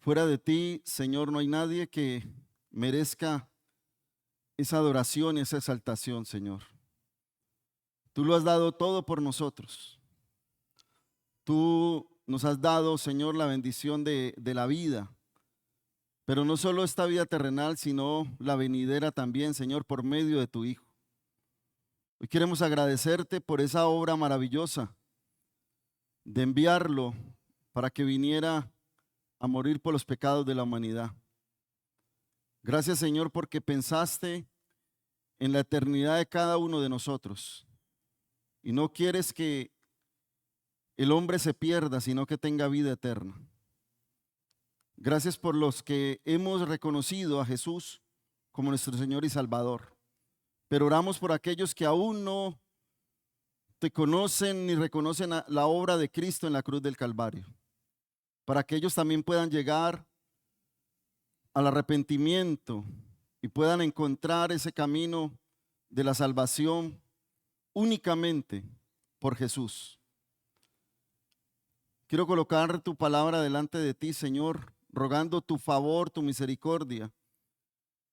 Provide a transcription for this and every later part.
Fuera de ti, Señor, no hay nadie que merezca esa adoración y esa exaltación, Señor. Tú lo has dado todo por nosotros. Tú nos has dado, Señor, la bendición de la vida, pero no solo esta vida terrenal, sino la venidera también, Señor, por medio de tu Hijo. Hoy queremos agradecerte por esa obra maravillosa de enviarlo para que viniera a morir por los pecados de la humanidad. Gracias, Señor, porque pensaste en la eternidad de cada uno de nosotros y no quieres que el hombre se pierda, sino que tenga vida eterna. Gracias por los que hemos reconocido a Jesús como nuestro Señor y Salvador, pero oramos por aquellos que aún no te conocen ni reconocen la obra de Cristo en la cruz del Calvario, para que ellos también puedan llegar al arrepentimiento y puedan encontrar ese camino de la salvación únicamente por Jesús. Quiero colocar tu palabra delante de ti, Señor, rogando tu favor, tu misericordia,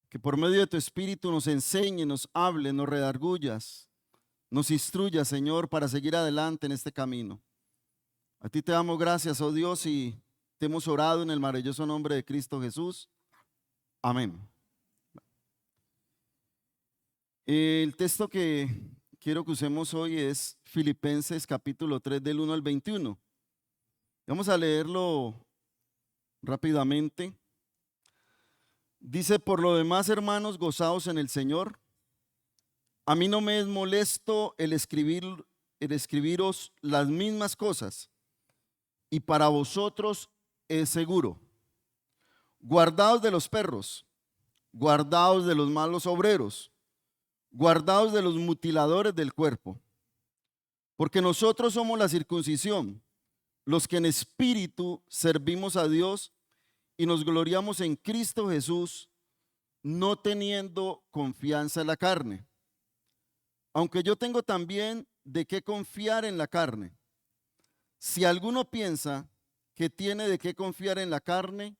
que por medio de tu Espíritu nos enseñe, nos hable, nos redargullas, nos instruya, Señor, para seguir adelante en este camino. A ti te damos gracias, oh Dios, y te hemos orado en el maravilloso nombre de Cristo Jesús. Amén. El texto que quiero que usemos hoy es Filipenses capítulo 3 del 1 al 21. Vamos a leerlo rápidamente. Dice: por lo demás, hermanos, gozaos en el Señor. A mí no me es molesto el escribiros las mismas cosas, y para vosotros es seguro. Guardaos de los perros, guardaos de los malos obreros, guardaos de los mutiladores del cuerpo, porque nosotros somos la circuncisión, los que en espíritu servimos a Dios y nos gloriamos en Cristo Jesús, no teniendo confianza en la carne. Aunque yo tengo también de qué confiar en la carne. Si alguno piensa que tiene de qué confiar en la carne,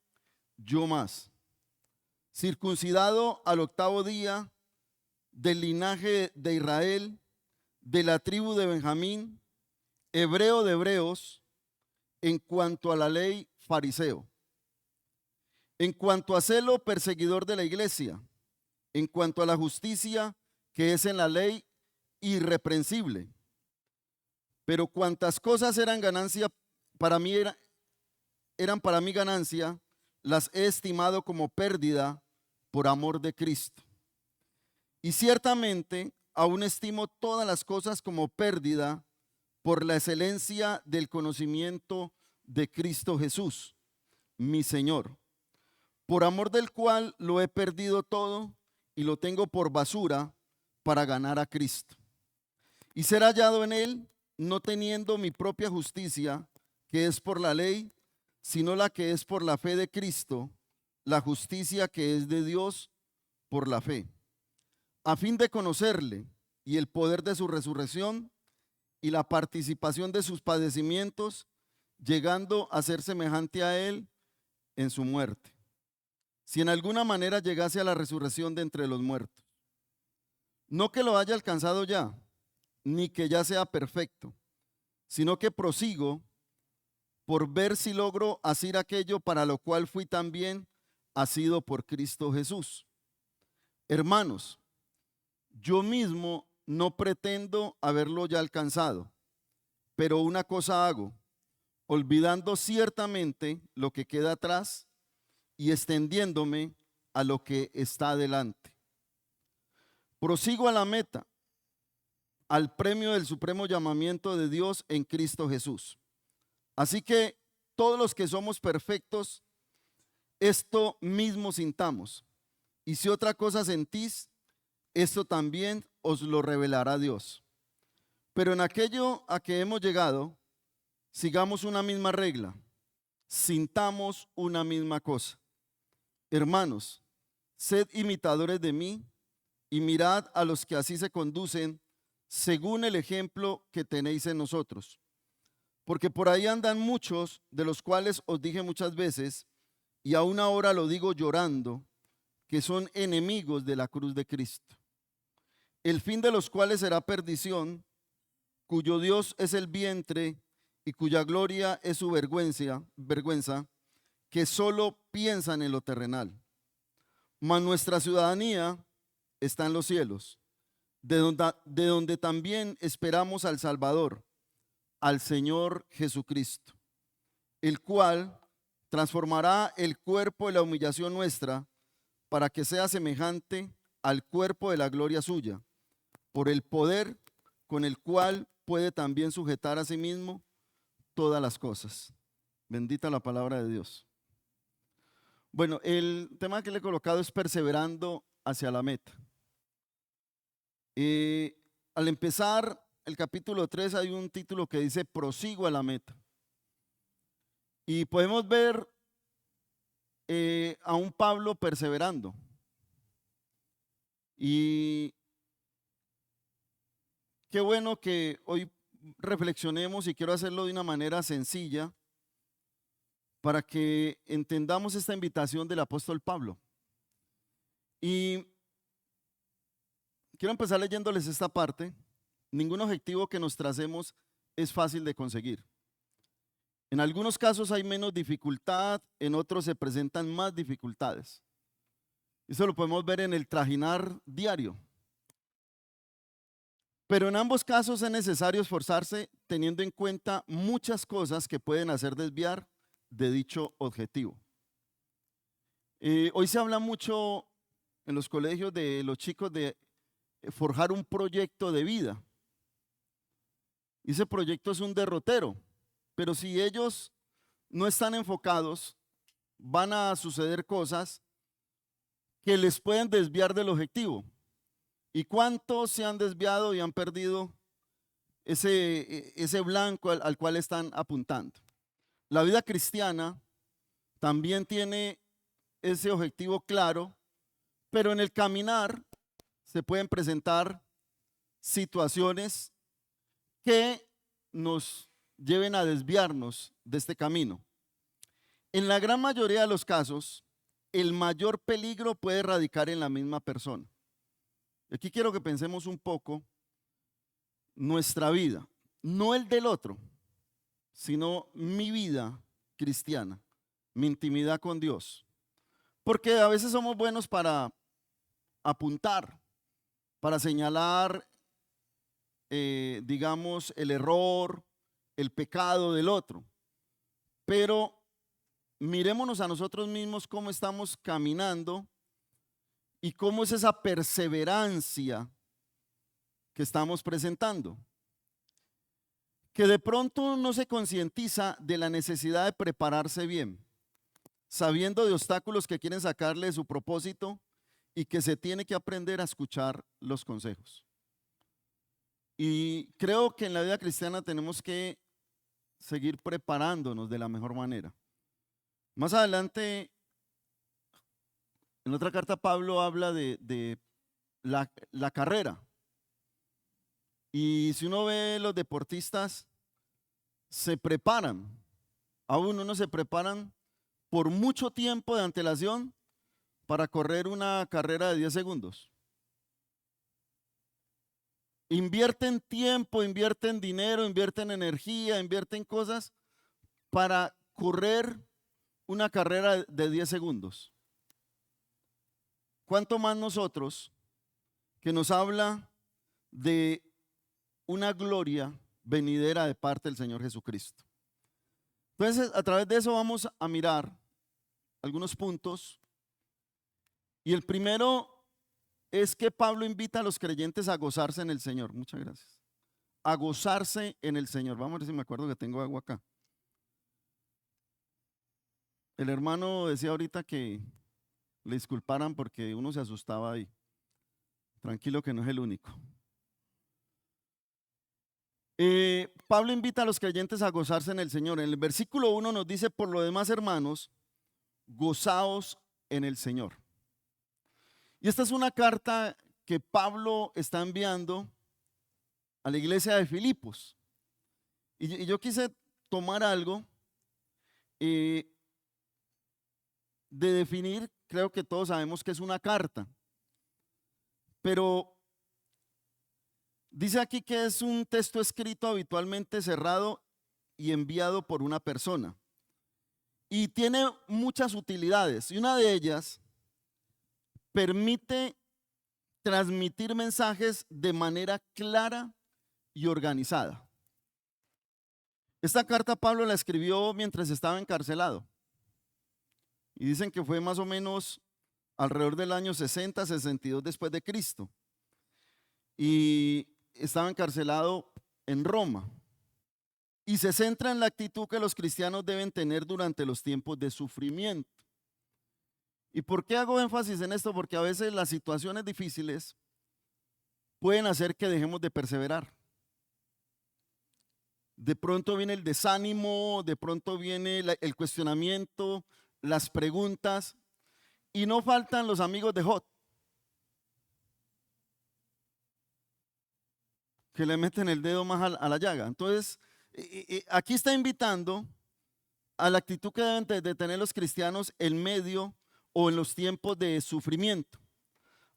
yo más. Circuncidado al 8º día, del linaje de Israel, de la tribu de Benjamín, hebreo de hebreos, en cuanto a la ley, fariseo. En cuanto a celo, perseguidor de la iglesia. En cuanto a la justicia que es en la ley, irreprensible. Pero cuantas cosas eran ganancia para mí, eran para mí ganancia, las he estimado como pérdida por amor de Cristo. Y ciertamente aún estimo todas las cosas como pérdida por la excelencia del conocimiento de Cristo Jesús, mi Señor, por amor del cual lo he perdido todo y lo tengo por basura para ganar a Cristo y ser hallado en él, no teniendo mi propia justicia, que es por la ley, sino la que es por la fe de Cristo, la justicia que es de Dios por la fe, a fin de conocerle y el poder de su resurrección y la participación de sus padecimientos, llegando a ser semejante a él en su muerte, si en alguna manera llegase a la resurrección de entre los muertos. No que lo haya alcanzado ya, ni que ya sea perfecto, sino que prosigo por ver si logro hacer aquello para lo cual fui también asido por Cristo Jesús. Hermanos, yo mismo no pretendo haberlo ya alcanzado, pero una cosa hago, olvidando ciertamente lo que queda atrás y extendiéndome a lo que está adelante. Prosigo a la meta, al premio del supremo llamamiento de Dios en Cristo Jesús. Así que todos los que somos perfectos, esto mismo sintamos. Y si otra cosa sentís, esto también os lo revelará Dios. Pero en aquello a que hemos llegado, sigamos una misma regla, sintamos una misma cosa. Hermanos, sed imitadores de mí y mirad a los que así se conducen según el ejemplo que tenéis en nosotros. Porque por ahí andan muchos, de los cuales os dije muchas veces, y aún ahora lo digo llorando, que son enemigos de la cruz de Cristo, el fin de los cuales será perdición, cuyo Dios es el vientre y cuya gloria es su vergüenza, que solo piensan en lo terrenal. Mas nuestra ciudadanía está en los cielos, de donde también esperamos al Salvador, al Señor Jesucristo, el cual transformará el cuerpo de la humillación nuestra para que sea semejante al cuerpo de la gloria suya, por el poder con el cual puede también sujetar a sí mismo todas las cosas. Bendita la palabra de Dios. Bueno, el tema que le he colocado es perseverando hacia la meta. Al empezar el capítulo 3 hay un título que dice prosigo a la meta. Y podemos ver a un Pablo perseverando. Y qué bueno que hoy reflexionemos, y quiero hacerlo de una manera sencilla para que entendamos esta invitación del apóstol Pablo. Y quiero empezar leyéndoles esta parte. Ningún objetivo que nos tracemos es fácil de conseguir. En algunos casos hay menos dificultad, en otros se presentan más dificultades. Eso lo podemos ver en el trajinar diario. Pero en ambos casos es necesario esforzarse teniendo en cuenta muchas cosas que pueden hacer desviar de dicho objetivo. Hoy se habla mucho en los colegios de los chicos de forjar un proyecto de vida. Y ese proyecto es un derrotero, pero si ellos no están enfocados, van a suceder cosas que les pueden desviar del objetivo. ¿Y cuántos se han desviado y han perdido ese blanco al cual están apuntando? La vida cristiana también tiene ese objetivo claro, pero en el caminar se pueden presentar situaciones que nos lleven a desviarnos de este camino. En la gran mayoría de los casos, el mayor peligro puede radicar en la misma persona. Aquí quiero que pensemos un poco nuestra vida, no el del otro, sino mi vida cristiana, mi intimidad con Dios. Porque a veces somos buenos para apuntar, para señalar, digamos, el error, el pecado del otro. Pero mirémonos a nosotros mismos cómo estamos caminando y cómo es esa perseverancia que estamos presentando. Que de pronto no se concientiza de la necesidad de prepararse bien, sabiendo de obstáculos que quieren sacarle de su propósito y que se tiene que aprender a escuchar los consejos. Y creo que en la vida cristiana tenemos que seguir preparándonos de la mejor manera. Más adelante, en otra carta, Pablo habla de la carrera. Y si uno ve los deportistas, se preparan, aún unos se preparan por mucho tiempo de antelación para correr una carrera de 10 segundos. Invierten tiempo, invierten dinero, invierten energía, invierten cosas para correr una carrera de 10 segundos. ¿Cuánto más nosotros, que nos habla de una gloria venidera de parte del Señor Jesucristo? Entonces, a través de eso vamos a mirar algunos puntos. Y el primero es que Pablo invita a los creyentes a gozarse en el Señor. Muchas gracias. A gozarse en el Señor. Vamos a ver si me acuerdo que tengo agua acá. El hermano decía ahorita que le disculparan porque uno se asustaba ahí. Tranquilo que no es el único. Pablo invita a los creyentes a gozarse en el Señor. En el versículo 1 nos dice: por lo demás, hermanos, gozaos en el Señor. Y esta es una carta que Pablo está enviando a la iglesia de Filipos. Y yo quise tomar algo de definir, creo que todos sabemos que es una carta, pero dice aquí que es un texto escrito habitualmente cerrado y enviado por una persona. Y tiene muchas utilidades, y una de ellas permite transmitir mensajes de manera clara y organizada. Esta carta Pablo la escribió mientras estaba encarcelado. Y dicen que fue más o menos alrededor del año 60, 62 después de Cristo. Y estaba encarcelado en Roma. Y se centra en la actitud que los cristianos deben tener durante los tiempos de sufrimiento. ¿Y por qué hago énfasis en esto? Porque a veces las situaciones difíciles pueden hacer que dejemos de perseverar. De pronto viene el desánimo, de pronto viene el cuestionamiento, las preguntas, y no faltan los amigos de Job, que le meten el dedo más a la llaga. Entonces, aquí está invitando a la actitud que deben de tener los cristianos en medio o en los tiempos de sufrimiento.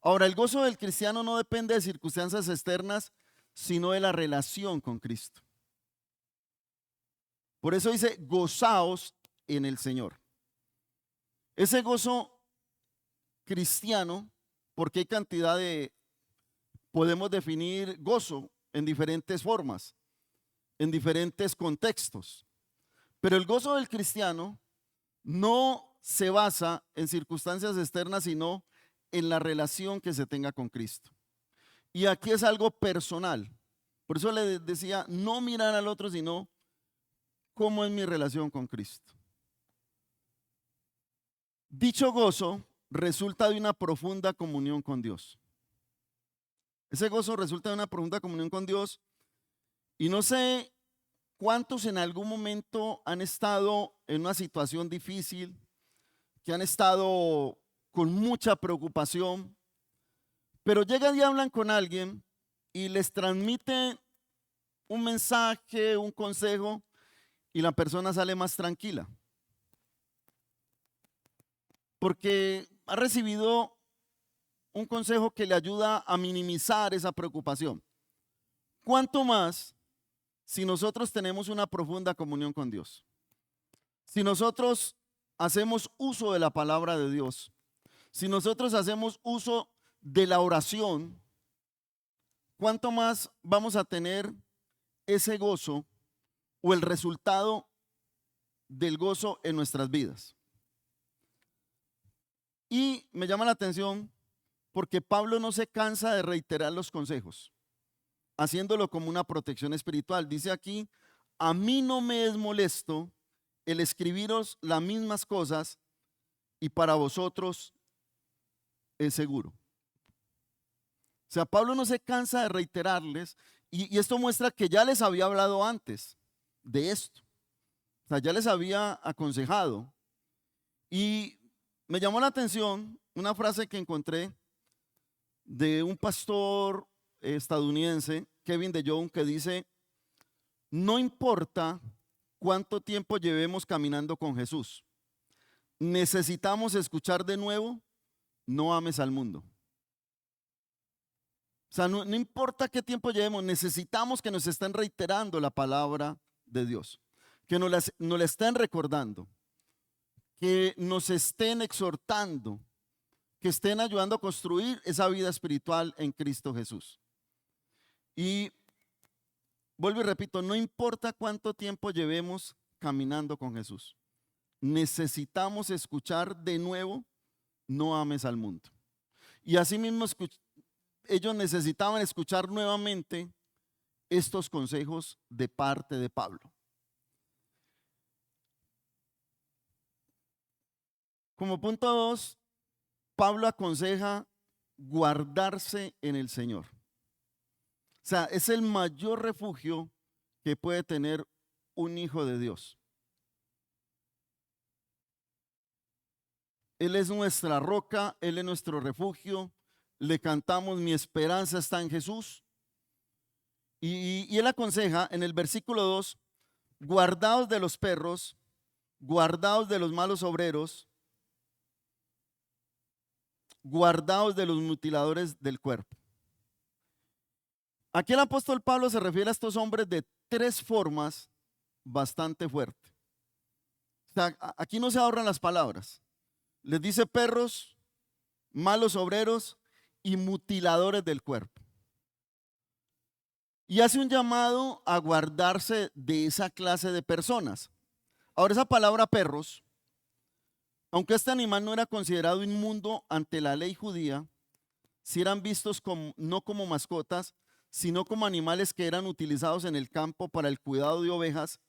Ahora, el gozo del cristiano no depende de circunstancias externas, sino de la relación con Cristo. Por eso dice, gozaos en el Señor. Ese gozo cristiano, porque hay cantidad de, podemos definir gozo en diferentes formas, en diferentes contextos. Pero el gozo del cristiano no se basa en circunstancias externas, sino en la relación que se tenga con Cristo. Y aquí es algo personal. Por eso le decía, no mirar al otro, sino cómo es mi relación con Cristo. Dicho gozo resulta de una profunda comunión con Dios. Ese gozo resulta de una profunda comunión con Dios. Y no sé cuántos en algún momento han estado en una situación difícil, que han estado con mucha preocupación, pero llegan y hablan con alguien y les transmite un mensaje, un consejo, y la persona sale más tranquila. Porque ha recibido un consejo que le ayuda a minimizar esa preocupación. ¿Cuánto más si nosotros tenemos una profunda comunión con Dios? Si nosotros hacemos uso de la palabra de Dios, si nosotros hacemos uso de la oración, ¿cuánto más vamos a tener ese gozo o el resultado del gozo en nuestras vidas? Y me llama la atención porque Pablo no se cansa de reiterar los consejos, haciéndolo como una protección espiritual. Dice aquí, a mí no me es molesto el escribiros las mismas cosas y para vosotros es seguro. O sea, Pablo no se cansa de reiterarles y esto muestra que ya les había hablado antes de esto. O sea, ya les había aconsejado. Y me llamó la atención una frase que encontré de un pastor estadounidense, Kevin DeYoung, que dice, no importa cuánto tiempo llevemos caminando con Jesús, necesitamos escuchar de nuevo, no ames al mundo. O sea, no importa qué tiempo llevemos, necesitamos que nos estén reiterando la palabra de Dios, que nos la estén recordando, que nos estén exhortando, que estén ayudando a construir esa vida espiritual en Cristo Jesús. Y vuelvo y repito, no importa cuánto tiempo llevemos caminando con Jesús, necesitamos escuchar de nuevo, no ames al mundo. Y asimismo ellos necesitaban escuchar nuevamente estos consejos de parte de Pablo. Como punto 2, Pablo aconseja guardarse en el Señor. O sea, es el mayor refugio que puede tener un hijo de Dios. Él es nuestra roca, Él es nuestro refugio. Le cantamos, mi esperanza está en Jesús. Y él aconseja en el versículo 2, guardaos de los perros, guardaos de los malos obreros, guardaos de los mutiladores del cuerpo. Aquí el apóstol Pablo se refiere a estos hombres de tres formas bastante fuertes. O sea, aquí no se ahorran las palabras. Les dice perros, malos obreros y mutiladores del cuerpo. Y hace un llamado a guardarse de esa clase de personas. Ahora, esa palabra perros, aunque este animal no era considerado inmundo ante la ley judía, sí eran vistos no como mascotas, sino como animales que eran utilizados en el campo para el cuidado de ovejas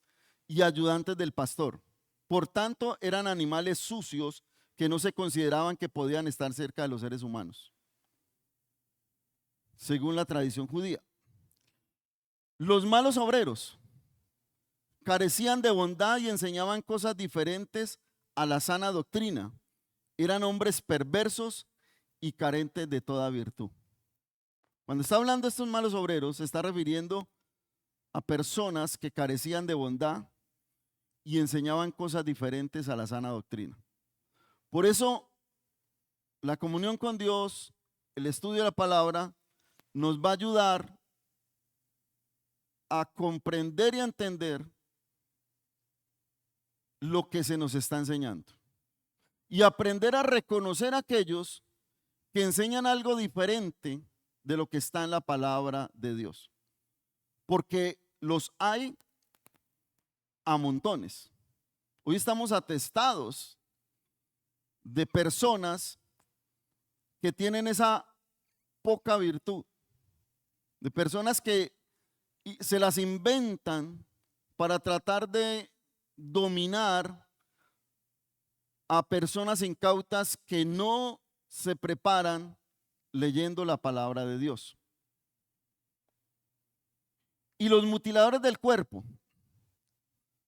y ayudantes del pastor. Por tanto, eran animales sucios que no se consideraban que podían estar cerca de los seres humanos, según la tradición judía. Los malos obreros carecían de bondad y enseñaban cosas diferentes a la sana doctrina. Eran hombres perversos y carentes de toda virtud. Cuando está hablando de estos malos obreros, se está refiriendo a personas que carecían de bondad y enseñaban cosas diferentes a la sana doctrina. Por eso, la comunión con Dios, el estudio de la palabra, nos va a ayudar a comprender y a entender lo que se nos está enseñando y aprender a reconocer a aquellos que enseñan algo diferente de lo que está en la palabra de Dios, porque los hay a montones. Hoy estamos atestados de personas que tienen esa poca virtud, de personas que se las inventan para tratar de dominar a personas incautas que no se preparan leyendo la palabra de Dios. Y los mutiladores del cuerpo,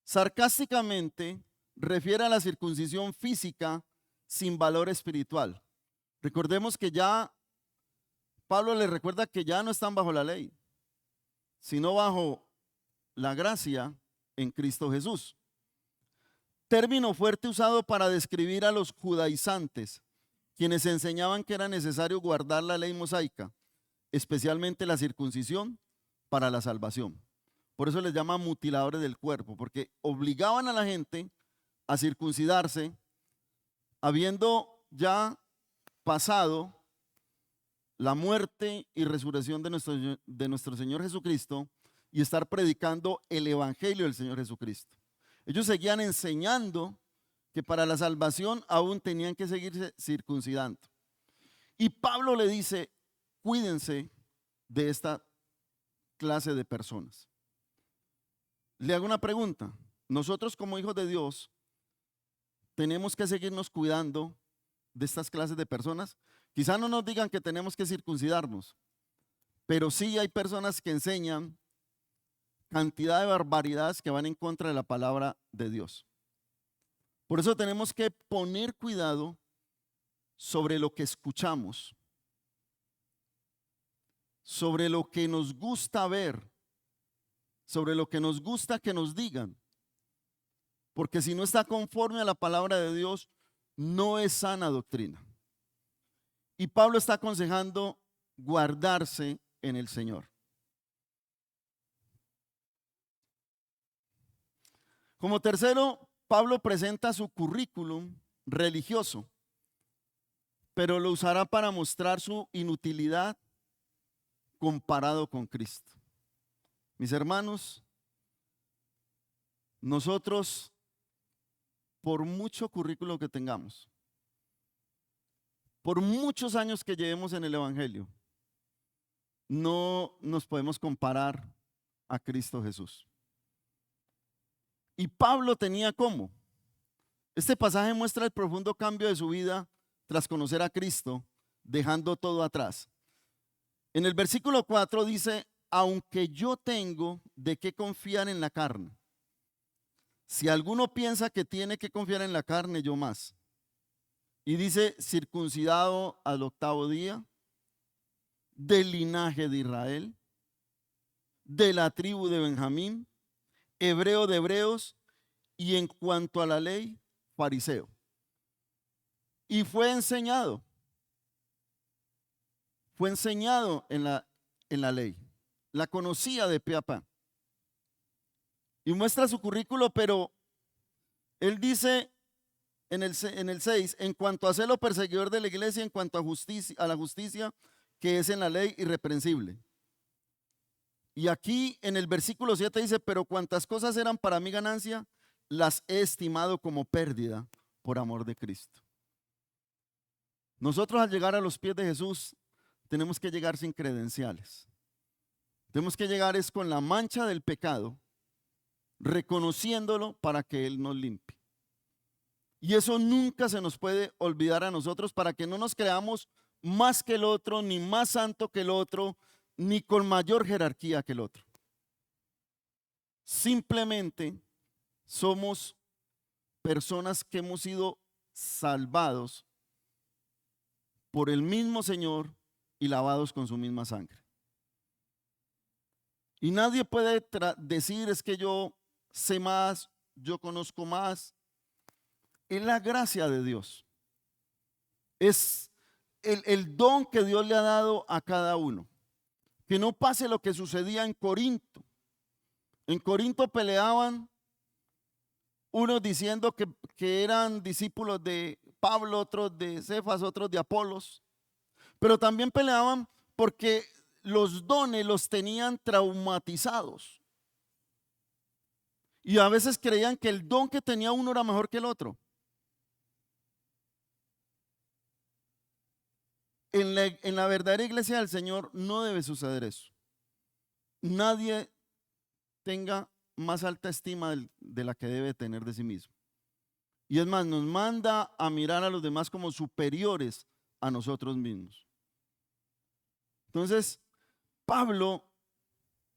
sarcásticamente, refiere a la circuncisión física sin valor espiritual. Recordemos que ya Pablo les recuerda que ya no están bajo la ley, sino bajo la gracia en Cristo Jesús. Término fuerte usado para describir a los judaizantes, quienes enseñaban que era necesario guardar la ley mosaica, especialmente la circuncisión, para la salvación. Por eso les llama mutiladores del cuerpo, porque obligaban a la gente a circuncidarse, habiendo ya pasado la muerte y resurrección de nuestro Señor Jesucristo y estar predicando el evangelio del Señor Jesucristo. Ellos seguían enseñando que para la salvación aún tenían que seguirse circuncidando. Y Pablo le dice, cuídense de esta clase de personas. Le hago una pregunta. Nosotros como hijos de Dios tenemos que seguirnos cuidando de estas clases de personas. Quizá no nos digan que tenemos que circuncidarnos, pero sí hay personas que enseñan cantidad de barbaridades que van en contra de la palabra de Dios. Por eso tenemos que poner cuidado sobre lo que escuchamos, sobre lo que nos gusta ver, sobre lo que nos gusta que nos digan. Porque si no está conforme a la palabra de Dios, no es sana doctrina. Y Pablo está aconsejando guardarse en el Señor. Como tercero, Pablo presenta su currículum religioso, pero lo usará para mostrar su inutilidad comparado con Cristo. Mis hermanos, nosotros, por mucho currículo que tengamos, por muchos años que llevemos en el Evangelio, no nos podemos comparar a Cristo Jesús. Y Pablo tenía cómo. Este pasaje muestra el profundo cambio de su vida tras conocer a Cristo, dejando todo atrás. En el versículo 4 dice, aunque yo tengo de qué confiar en la carne. Si alguno piensa que tiene que confiar en la carne, yo más. Y dice, circuncidado al 8º día, del linaje de Israel, de la tribu de Benjamín, hebreo de hebreos, y en cuanto a la ley, fariseo. Y fue enseñado fue enseñado en la ley, la conocía de pe a pa. Y muestra su currículo, pero él dice en el 6, en cuanto a celo perseguidor de la iglesia, en cuanto a la justicia que es en la ley irreprensible. Y aquí en el versículo 7 dice, pero cuantas cosas eran para mi ganancia, las he estimado como pérdida por amor de Cristo. Nosotros al llegar a los pies de Jesús tenemos que llegar sin credenciales. Tenemos que llegar es con la mancha del pecado, reconociéndolo para que Él nos limpie. Y eso nunca se nos puede olvidar a nosotros, para que no nos creamos más que el otro, ni más santo que el otro, ni con mayor jerarquía que el otro. Simplemente somos personas que hemos sido salvados por el mismo Señor y lavados con su misma sangre. Y nadie puede decir es que yo sé más, yo conozco más. Es la gracia de Dios. Es el don que Dios le ha dado a cada uno. Que no pase lo que sucedía en Corinto. En Corinto peleaban unos diciendo que eran discípulos de Pablo, otros de Cefas, otros de Apolos. Pero también peleaban porque los dones los tenían traumatizados. Y a veces creían que el don que tenía uno era mejor que el otro. En la verdadera iglesia del Señor no debe suceder eso. Nadie tenga más alta estima de la que debe tener de sí mismo. Y es más, nos manda a mirar a los demás como superiores a nosotros mismos. Entonces, Pablo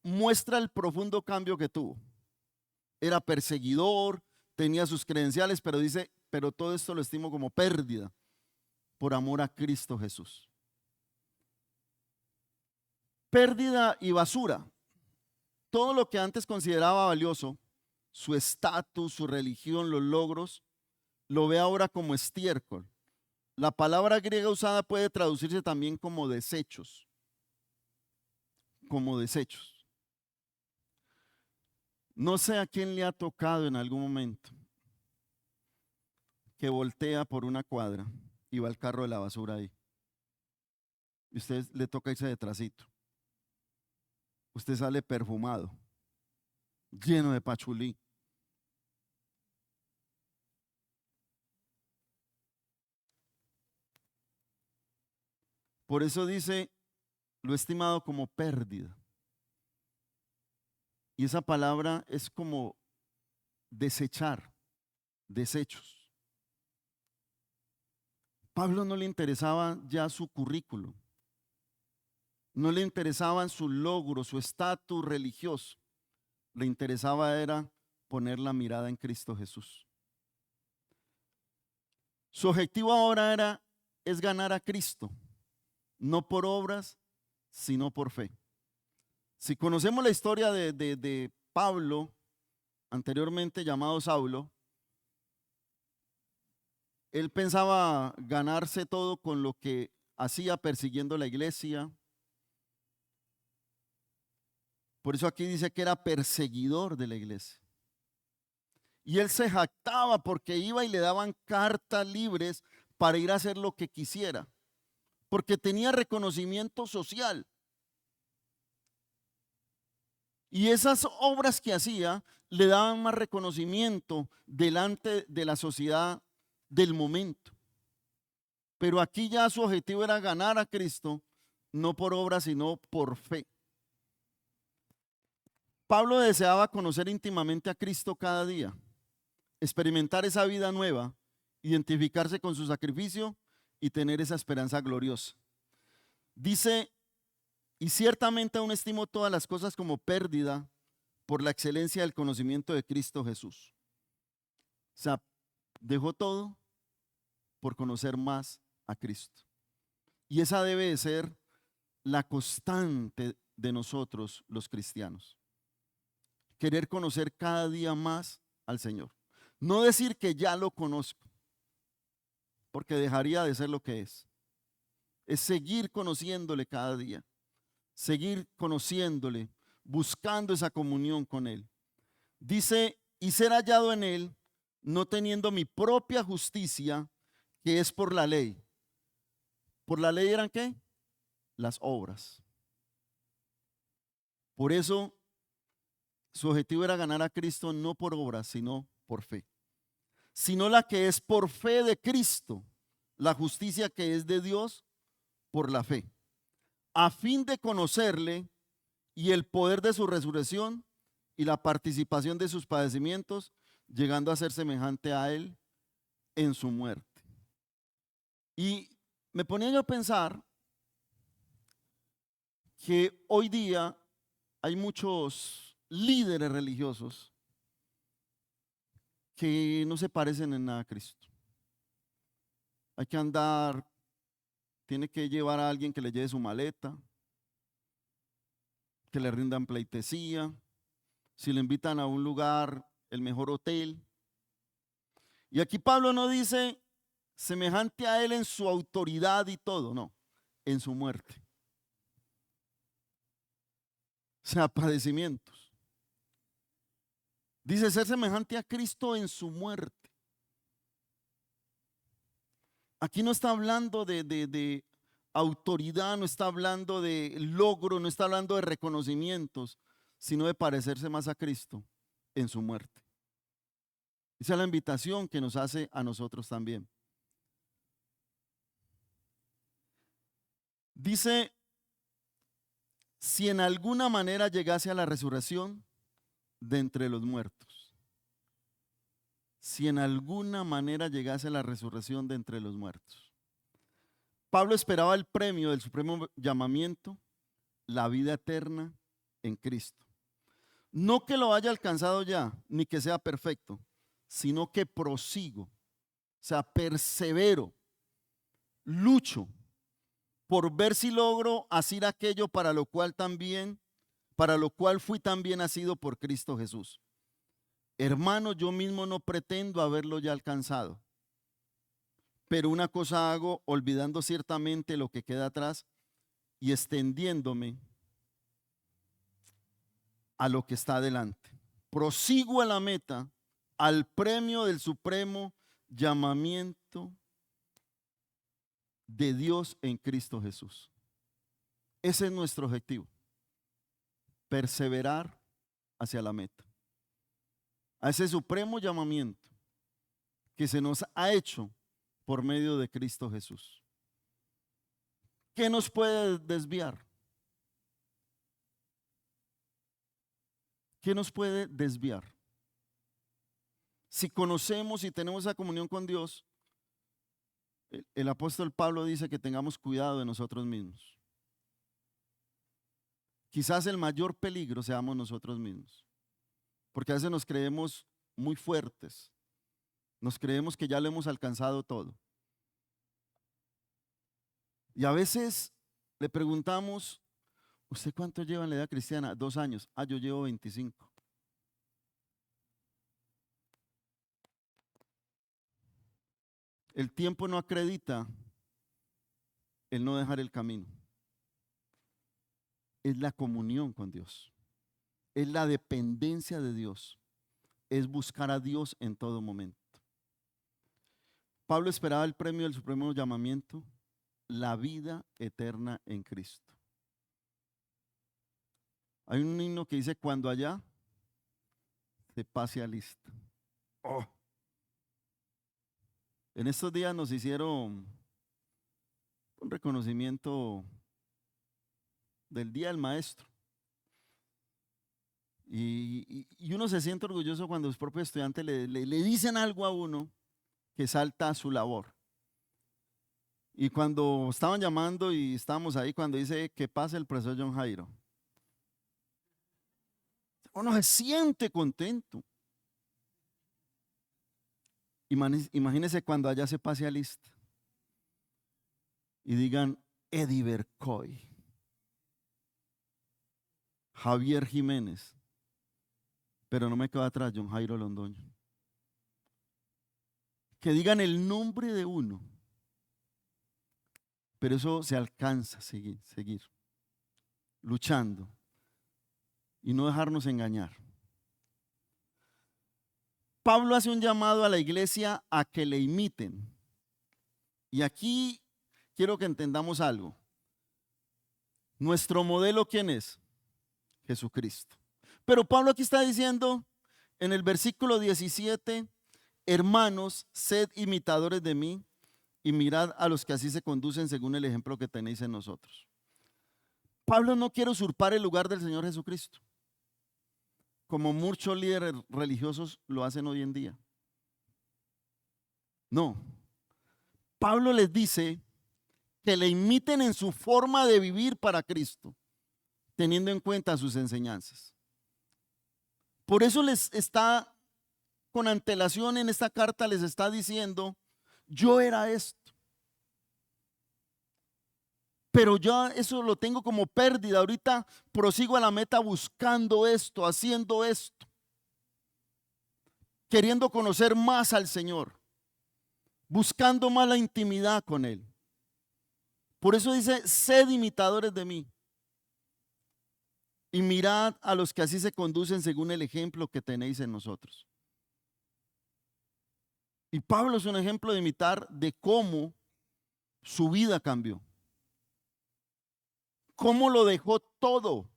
muestra el profundo cambio que tuvo. Era perseguidor, tenía sus credenciales, pero dice, pero todo esto lo estimo como pérdida por amor a Cristo Jesús. Pérdida y basura. Todo lo que antes consideraba valioso, su estatus, su religión, los logros, lo ve ahora como estiércol. La palabra griega usada puede traducirse también como desechos. Como desechos. No sé a quién le ha tocado en algún momento que voltea por una cuadra y va el carro de la basura ahí. Y usted le toca irse detrásito. Usted sale perfumado, lleno de pachulí. Por eso dice, lo he estimado como pérdida. Y esa palabra es como desechar, desechos. Pablo no le interesaba ya su currículo, no le interesaban su logro, su estatus religioso. Le interesaba era poner la mirada en Cristo Jesús. Su objetivo ahora es ganar a Cristo, no por obras, sino por fe. Si conocemos la historia de Pablo, anteriormente llamado Saulo, él pensaba ganarse todo con lo que hacía persiguiendo la iglesia. Por eso aquí dice que era perseguidor de la iglesia. Y él se jactaba porque iba y le daban cartas libres para ir a hacer lo que quisiera, porque tenía reconocimiento social. Y esas obras que hacía le daban más reconocimiento delante de la sociedad del momento. Pero aquí ya su objetivo era ganar a Cristo, no por obras, sino por fe. Pablo deseaba conocer íntimamente a Cristo cada día, experimentar esa vida nueva, identificarse con su sacrificio y tener esa esperanza gloriosa. Dice, y ciertamente aún estimo todas las cosas como pérdida por la excelencia del conocimiento de Cristo Jesús. O sea, dejó todo por conocer más a Cristo. Y esa debe de ser la constante de nosotros los cristianos. Querer conocer cada día más al Señor. No decir que ya lo conozco, porque dejaría de ser lo que es. es seguir conociéndole cada día, seguir conociéndole, buscando esa comunión con Él. Dice, y ser hallado en Él, no teniendo mi propia justicia, que es por la ley. ¿Por la ley eran qué? Las obras. Por eso su objetivo era ganar a Cristo no por obras, sino por fe. Sino la que es por fe de Cristo, la justicia que es de Dios por la fe, a fin de conocerle y el poder de su resurrección y la participación de sus padecimientos, llegando a ser semejante a Él en su muerte. Y me ponía yo a pensar que hoy día hay muchos líderes religiosos que no se parecen en nada a Cristo. Hay que andar, tiene que llevar a alguien que le lleve su maleta, que le rindan pleitesía, si le invitan a un lugar, el mejor hotel. Y aquí Pablo no dice semejante a él en su autoridad y todo, no, en su muerte. O sea, padecimientos. Dice ser semejante a Cristo en su muerte. Aquí no está hablando de autoridad, no está hablando de logro, no está hablando de reconocimientos, sino de parecerse más a Cristo en su muerte. Esa es la invitación que nos hace a nosotros también. Dice, si en alguna manera llegase a la resurrección de entre los muertos. Si en alguna manera llegase a la resurrección de entre los muertos. Pablo esperaba el premio del supremo llamamiento, la vida eterna en Cristo. No que lo haya alcanzado ya, ni que sea perfecto, sino que prosigo, o sea, persevero, lucho por ver si logro hacer aquello para lo cual fui también nacido por Cristo Jesús. Hermano, yo mismo no pretendo haberlo ya alcanzado, pero una cosa hago, olvidando ciertamente lo que queda atrás y extendiéndome a lo que está adelante. Prosigo a la meta, al premio del supremo llamamiento de Dios en Cristo Jesús. Ese es nuestro objetivo, perseverar hacia la meta, a ese supremo llamamiento que se nos ha hecho por medio de Cristo Jesús. ¿Qué nos puede desviar? ¿Qué nos puede desviar? Si conocemos y tenemos esa comunión con Dios, el apóstol Pablo dice que tengamos cuidado de nosotros mismos. Quizás el mayor peligro seamos nosotros mismos, porque a veces nos creemos muy fuertes, nos creemos que ya lo hemos alcanzado todo. Y a veces le preguntamos, ¿usted cuánto lleva en la edad cristiana? 2 años. Ah, yo llevo 25. El tiempo no acredita el no dejar el camino. Es la comunión con Dios. Es la dependencia de Dios. Es buscar a Dios en todo momento. Pablo esperaba el premio del supremo llamamiento, la vida eterna en Cristo. Hay un himno que dice, cuando allá se pase a lista. Oh. En estos días nos hicieron un reconocimiento del Día del Maestro. Y uno se siente orgulloso cuando los propios estudiantes le dicen algo a uno que salta a su labor. Y cuando estaban llamando y estábamos ahí, cuando dice que pase el profesor John Jairo, uno se siente contento. Imagínense cuando allá se pase a lista y digan Eddie Bercoy, Javier Jiménez, pero no me quedo atrás, John Jairo Londoño. Que digan el nombre de uno, Pero eso se alcanza, seguir luchando y no dejarnos engañar. Pablo hace un llamado a la iglesia a que le imiten. Y aquí quiero que entendamos algo. Nuestro modelo, ¿quién es? Jesucristo. Pero Pablo aquí está diciendo en el versículo 17, hermanos, sed imitadores de mí y mirad a los que así se conducen según el ejemplo que tenéis en nosotros. Pablo no quiere usurpar el lugar del Señor Jesucristo, como muchos líderes religiosos lo hacen hoy en día. No. Pablo les dice que le imiten en su forma de vivir para Cristo, teniendo en cuenta sus enseñanzas. Por eso les está, con antelación en esta carta, les está diciendo, yo era esto, pero ya eso lo tengo como pérdida. Ahorita prosigo a la meta buscando esto, haciendo esto, queriendo conocer más al Señor, buscando más la intimidad con Él. Por eso dice, sed imitadores de mí y mirad a los que así se conducen según el ejemplo que tenéis en nosotros. Y Pablo es un ejemplo de imitar de cómo su vida cambió, cómo lo dejó todo,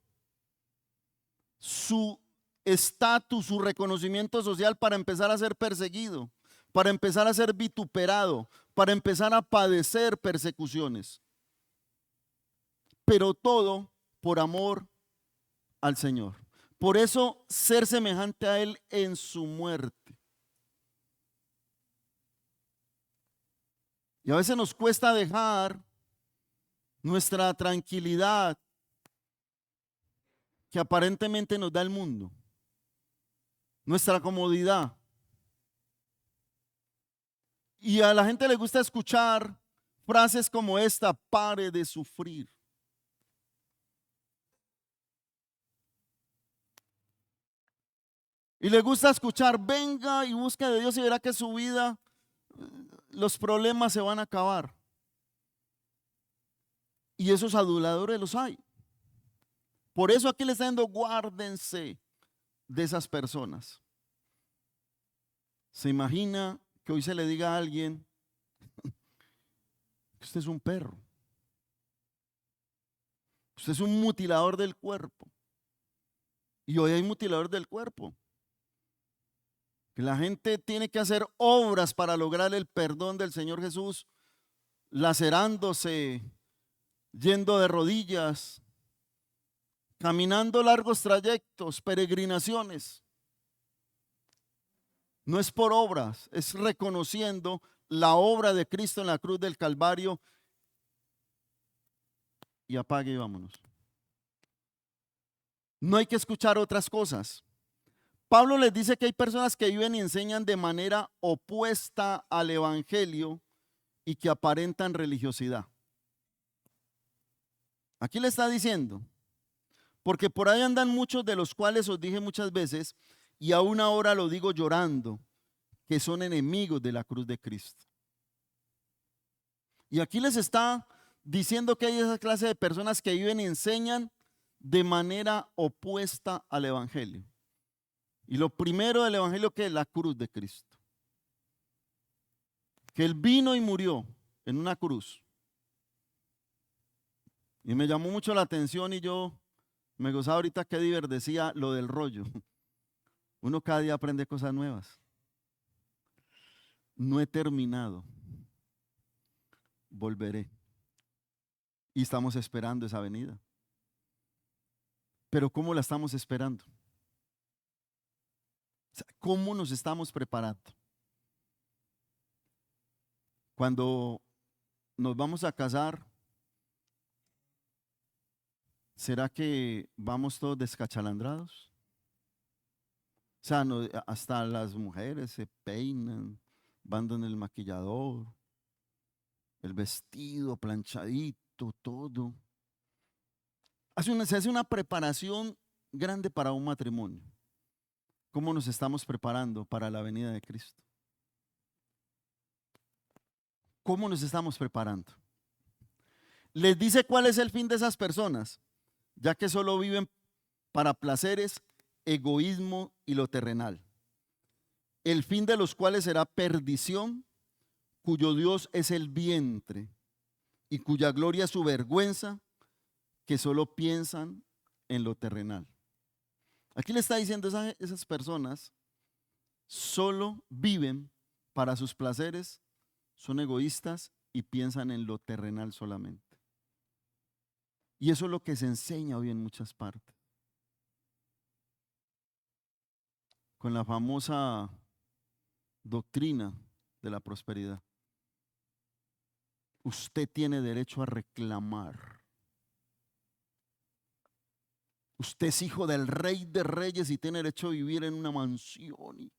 su estatus, su reconocimiento social, para empezar a ser perseguido, para empezar a ser vituperado, para empezar a padecer persecuciones. Pero todo por amor al Señor. Por eso ser semejante a Él en su muerte. Y a veces nos cuesta dejar nuestra tranquilidad que aparentemente nos da el mundo, nuestra comodidad. Y a la gente le gusta escuchar frases como esta: pare de sufrir. Y le gusta escuchar: venga y busque de Dios y verá que su vida, los problemas se van a acabar. Y esos aduladores los hay. Por eso aquí le está diciendo: guárdense de esas personas. ¿Se imagina que hoy se le diga a alguien que usted es un perro, usted es un mutilador del cuerpo? Y hoy hay mutilador del cuerpo. Que la gente tiene que hacer obras para lograr el perdón del Señor Jesús, lacerándose, yendo de rodillas, caminando largos trayectos, peregrinaciones. No es por obras, es reconociendo la obra de Cristo en la cruz del Calvario. Y apague y vámonos. No hay que escuchar otras cosas. Pablo les dice que hay personas que viven y enseñan de manera opuesta al evangelio y que aparentan religiosidad. Aquí le está diciendo: porque por ahí andan muchos, de los cuales os dije muchas veces, y aún ahora lo digo llorando, que son enemigos de la cruz de Cristo. Y aquí les está diciendo que hay esa clase de personas que viven y enseñan de manera opuesta al evangelio. Y lo primero del evangelio, que es la cruz de Cristo. Que Él vino y murió en una cruz. Y me llamó mucho la atención y yo me gozaba ahorita que Diver decía lo del rollo. Uno cada día aprende cosas nuevas. No he terminado. Volveré. Y estamos esperando esa venida. Pero ¿cómo la estamos esperando? ¿Cómo nos estamos preparando? Cuando nos vamos a casar, ¿será que vamos todos descachalandrados? O sea, hasta las mujeres se peinan, van en el maquillador, el vestido planchadito, todo. Se hace una preparación grande para un matrimonio. ¿Cómo nos estamos preparando para la venida de Cristo? ¿Cómo nos estamos preparando? Les dice cuál es el fin de esas personas, ya que solo viven para placeres, egoísmo y lo terrenal. El fin de los cuales será perdición, cuyo Dios es el vientre y cuya gloria es su vergüenza, que solo piensan en lo terrenal. Aquí le está diciendo esas personas solo viven para sus placeres, son egoístas y piensan en lo terrenal solamente. Y eso es lo que se enseña hoy en muchas partes. Con la famosa doctrina de la prosperidad. Usted tiene derecho a reclamar. Usted es hijo del Rey de Reyes y tiene derecho a vivir en una mansión.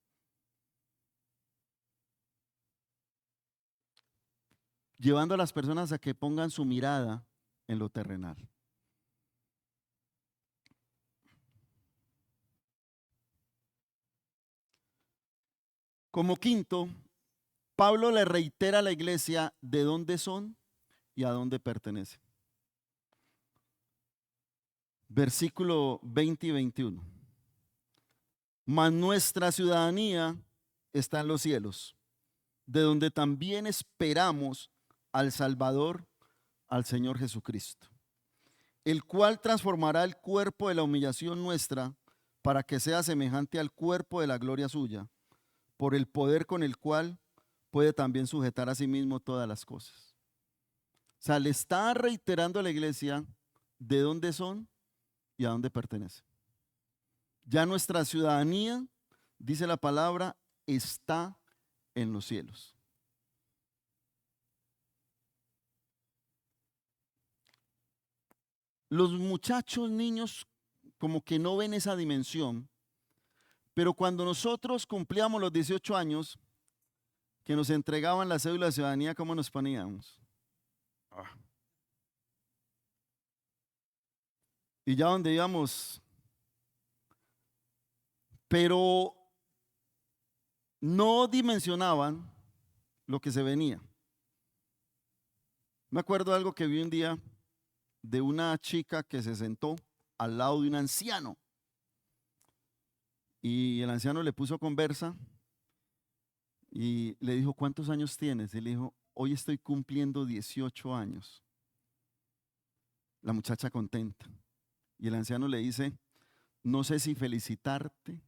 Llevando a las personas a que pongan su mirada en lo terrenal. Como quinto, Pablo le reitera a la iglesia de dónde son y a dónde pertenecen. Versículo 20 y 21. Mas nuestra ciudadanía está en los cielos, de donde también esperamos al Salvador, al Señor Jesucristo, el cual transformará el cuerpo de la humillación nuestra para que sea semejante al cuerpo de la gloria suya, por el poder con el cual puede también sujetar a sí mismo todas las cosas. O sea, le está reiterando a la iglesia de dónde son y a dónde pertenecen. Ya nuestra ciudadanía, dice la palabra, está en los cielos. Los muchachos, niños, como que no ven esa dimensión, pero cuando nosotros cumplíamos los 18 años, que nos entregaban la cédula de ciudadanía, ¿cómo nos poníamos? Y ya donde íbamos, pero no dimensionaban lo que se venía. Me acuerdo de algo que vi un día de una chica que se sentó al lado de un anciano y el anciano le puso conversa y le dijo, ¿cuántos años tienes? Y le dijo, hoy estoy cumpliendo 18 años. La muchacha contenta. Y el anciano le dice, no sé si felicitarte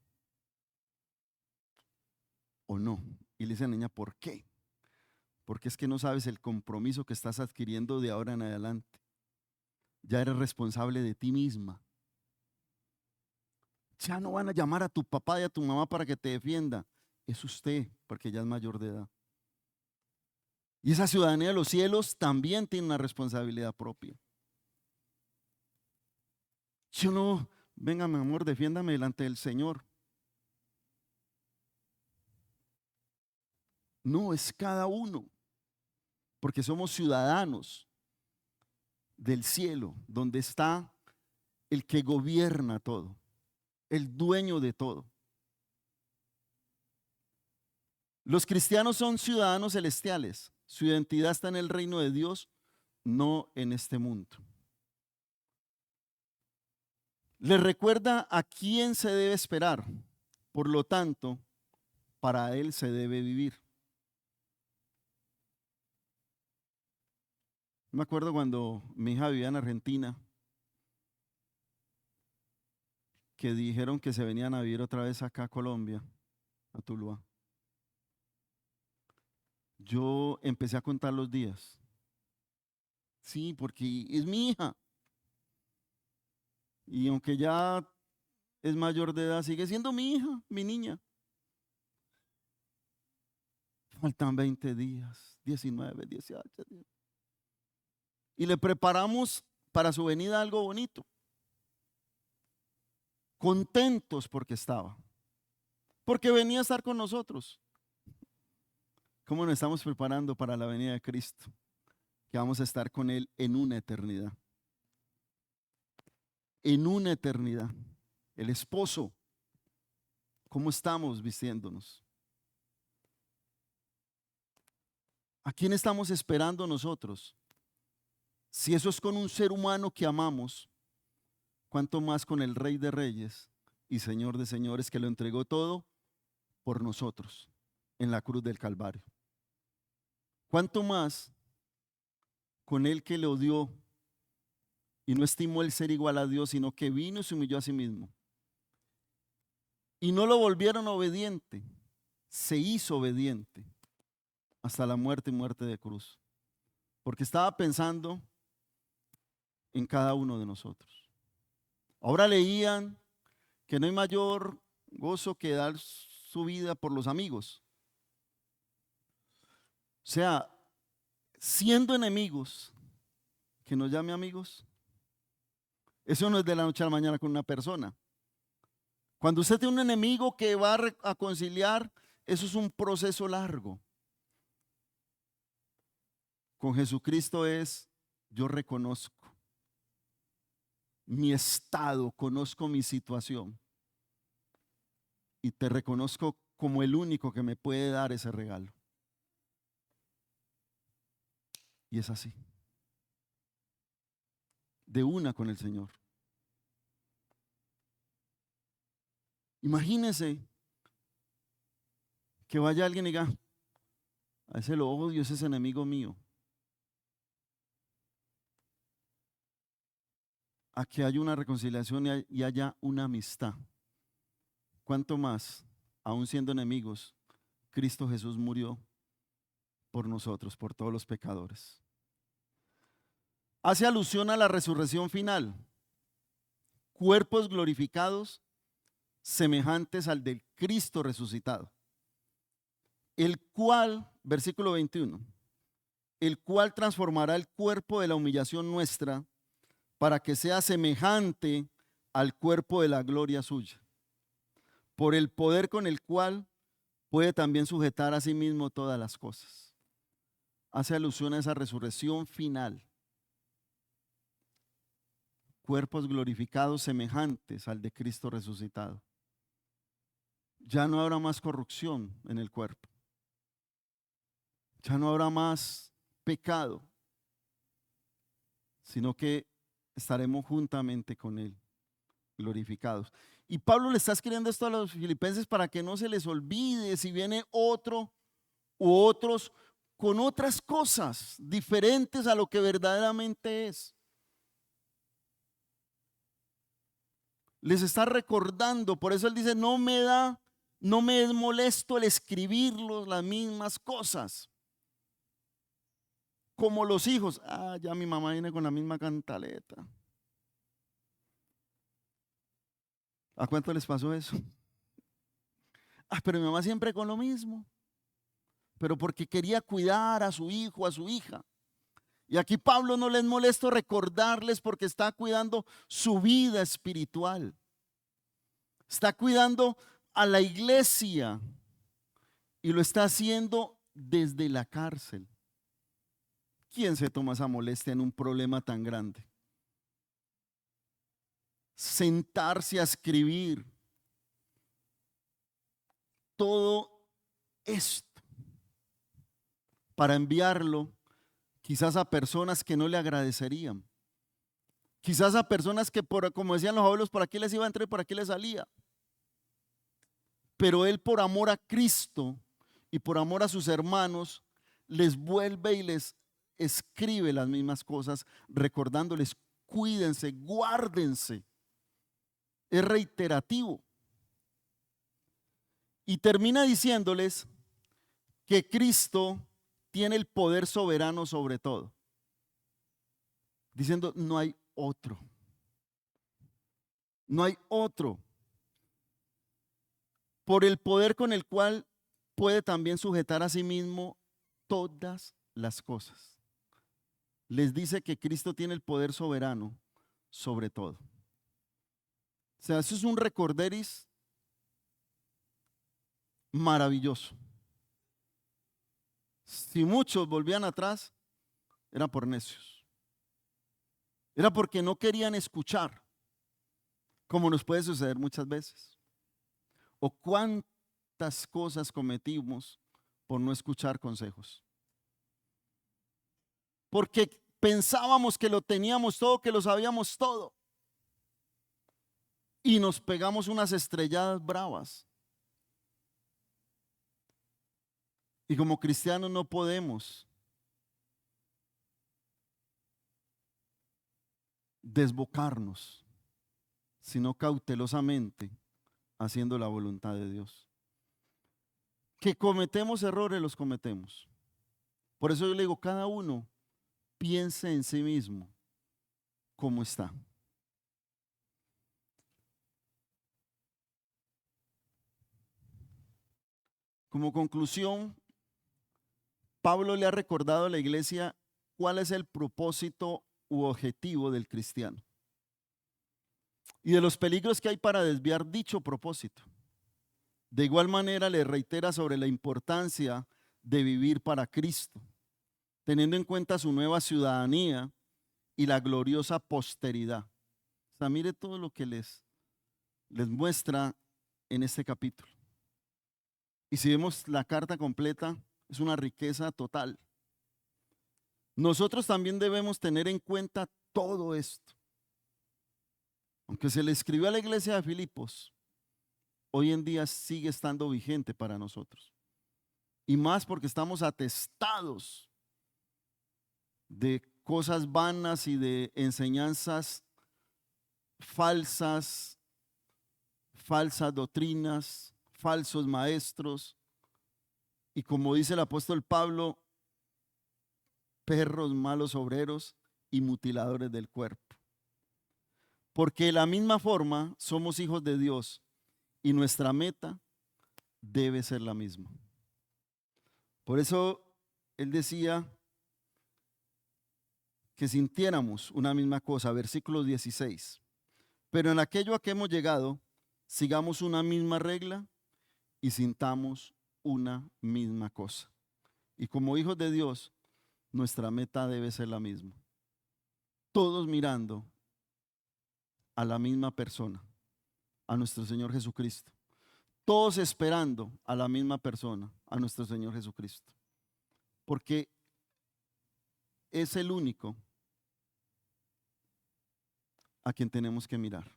o no. Y le dice a la niña, ¿por qué? Porque es que no sabes el compromiso que estás adquiriendo de ahora en adelante. Ya eres responsable de ti misma. Ya no van a llamar a tu papá y a tu mamá para que te defienda. Es usted, porque ya es mayor de edad. Y esa ciudadanía de los cielos también tiene una responsabilidad propia. Yo no, venga mi amor, defiéndame delante del Señor. No, es cada uno, porque somos ciudadanos del cielo, donde está el que gobierna todo, el dueño de todo. Los cristianos son ciudadanos celestiales. Su identidad está en el reino de Dios, no en este mundo. Les recuerda a quién se debe esperar. Por lo tanto, para él se debe vivir. Me acuerdo cuando mi hija vivía en Argentina, que dijeron que se venían a vivir otra vez acá a Colombia, a Tuluá. Yo empecé a contar los días. Sí, porque es mi hija. Y aunque ya es mayor de edad, sigue siendo mi hija, mi niña. Faltan 20 días, 19, 18 días. Y le preparamos para su venida algo bonito. Contentos porque estaba. Porque venía a estar con nosotros. ¿Cómo nos estamos preparando para la venida de Cristo? Que vamos a estar con Él en una eternidad. En una eternidad. El esposo. ¿Cómo estamos vistiéndonos? ¿A quién estamos esperando nosotros? Si eso es con un ser humano que amamos, ¿cuánto más con el Rey de Reyes y Señor de Señores, que lo entregó todo por nosotros en la cruz del Calvario? ¿Cuánto más con el que le odió y no estimó el ser igual a Dios, sino que vino y se humilló a sí mismo? Y no lo volvieron obediente, se hizo obediente hasta la muerte y muerte de cruz, porque estaba pensando en cada uno de nosotros. Ahora leían que no hay mayor gozo que dar su vida por los amigos. O sea, siendo enemigos, que nos llame amigos. Eso no es de la noche a la mañana con una persona. Cuando usted tiene un enemigo que va a conciliar, eso es un proceso largo. Con Jesucristo es, yo reconozco mi estado, conozco mi situación y te reconozco como el único que me puede dar ese regalo. Y es así, de una con el Señor. Imagínese que vaya alguien y diga, a ese lo odio, ese es enemigo mío. A que haya una reconciliación y haya una amistad. ¿Cuánto más, aún siendo enemigos, Cristo Jesús murió por nosotros, por todos los pecadores? Hace alusión a la resurrección final. Cuerpos glorificados semejantes al del Cristo resucitado. El cual, versículo 21, el cual transformará el cuerpo de la humillación nuestra para que sea semejante al cuerpo de la gloria suya, por el poder con el cual puede también sujetar a sí mismo todas las cosas. Hace alusión a esa resurrección final. Cuerpos glorificados semejantes al de Cristo resucitado. Ya no habrá más corrupción en el cuerpo. Ya no habrá más pecado, sino que estaremos juntamente con Él, glorificados. Y Pablo le está escribiendo esto a los filipenses para que no se les olvide si viene otro u otros con otras cosas diferentes a lo que verdaderamente es. Les está recordando, por eso él dice, no me es molesto el escribirlos las mismas cosas. Como los hijos, ya mi mamá viene con la misma cantaleta. ¿A cuánto les pasó eso? Pero mi mamá siempre con lo mismo. Pero porque quería cuidar a su hijo, a su hija. Y aquí Pablo no les molesto recordarles porque está cuidando su vida espiritual. Está cuidando a la iglesia y lo está haciendo desde la cárcel. ¿Quién se toma esa molestia en un problema tan grande? Sentarse a escribir todo esto para enviarlo quizás a personas que no le agradecerían, quizás a personas que como decían los abuelos, por aquí les iba a entrar y por aquí les salía, pero él por amor a Cristo y por amor a sus hermanos les vuelve y les escribe las mismas cosas, recordándoles, cuídense, guárdense. Es reiterativo. Y termina diciéndoles que Cristo tiene el poder soberano sobre todo. Diciendo, no hay otro. No hay otro. Por el poder con el cual puede también sujetar a sí mismo todas las cosas. Les dice que Cristo tiene el poder soberano sobre todo. O sea, eso es un recorderis maravilloso. Si muchos volvían atrás, era por necios. Era porque no querían escuchar, como nos puede suceder muchas veces. O cuántas cosas cometimos por no escuchar consejos. Porque pensábamos que lo teníamos todo, que lo sabíamos todo. Y nos pegamos unas estrelladas bravas. Y como cristianos no podemos desbocarnos, sino cautelosamente haciendo la voluntad de Dios. Que cometemos errores, los cometemos. Por eso yo le digo, cada uno piense en sí mismo cómo está. Como conclusión, Pablo le ha recordado a la iglesia cuál es el propósito u objetivo del cristiano y de los peligros que hay para desviar dicho propósito. De igual manera le reitera sobre la importancia de vivir para Cristo, teniendo en cuenta su nueva ciudadanía y la gloriosa posteridad. O sea, mire todo lo que les muestra en este capítulo. Y si vemos la carta completa, es una riqueza total. Nosotros también debemos tener en cuenta todo esto. Aunque se le escribió a la iglesia de Filipos, hoy en día sigue estando vigente para nosotros. Y más porque estamos atestados de cosas vanas y de enseñanzas falsas, falsas doctrinas, falsos maestros. Y como dice el apóstol Pablo, perros, malos obreros y mutiladores del cuerpo. Porque de la misma forma somos hijos de Dios y nuestra meta debe ser la misma. Por eso él decía que sintiéramos una misma cosa, versículo 16. Pero en aquello a que hemos llegado, sigamos una misma regla y sintamos una misma cosa. Y como hijos de Dios, nuestra meta debe ser la misma. Todos mirando a la misma persona, a nuestro Señor Jesucristo. Todos esperando a la misma persona, a nuestro Señor Jesucristo. Porque es el único a quien tenemos que mirar.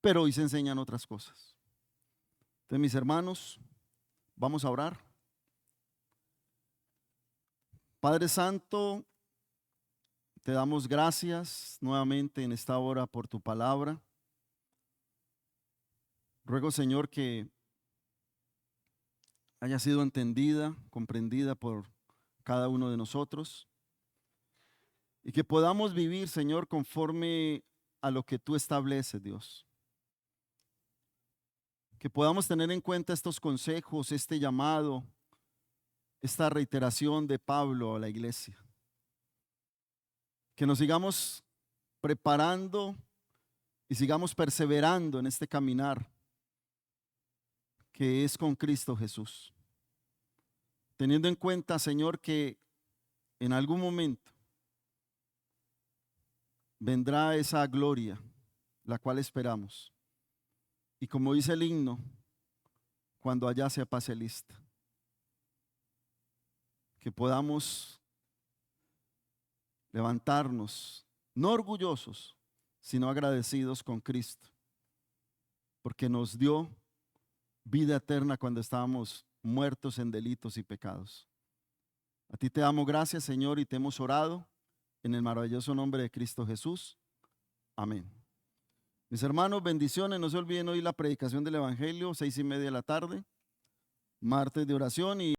Pero hoy se enseñan otras cosas. Entonces, mis hermanos, vamos a orar. Padre Santo, te damos gracias nuevamente en esta hora por tu palabra. Ruego, Señor, que haya sido entendida, comprendida por cada uno de nosotros y que podamos vivir, Señor, conforme a lo que tú estableces, Dios. Que podamos tener en cuenta estos consejos, este llamado, esta reiteración de Pablo a la iglesia. Que nos sigamos preparando y sigamos perseverando en este caminar que es con Cristo Jesús. Teniendo en cuenta, Señor, que en algún momento vendrá esa gloria, la cual esperamos. Y como dice el himno, cuando allá se pase lista, que podamos levantarnos, no orgullosos, sino agradecidos con Cristo, porque nos dio vida eterna cuando estábamos muertos en delitos y pecados. A ti te damos gracias, Señor, y te hemos orado en el maravilloso nombre de Cristo Jesús. Amén. Mis hermanos, bendiciones. No se olviden hoy la predicación del Evangelio, 6:30 de la tarde, martes de oración y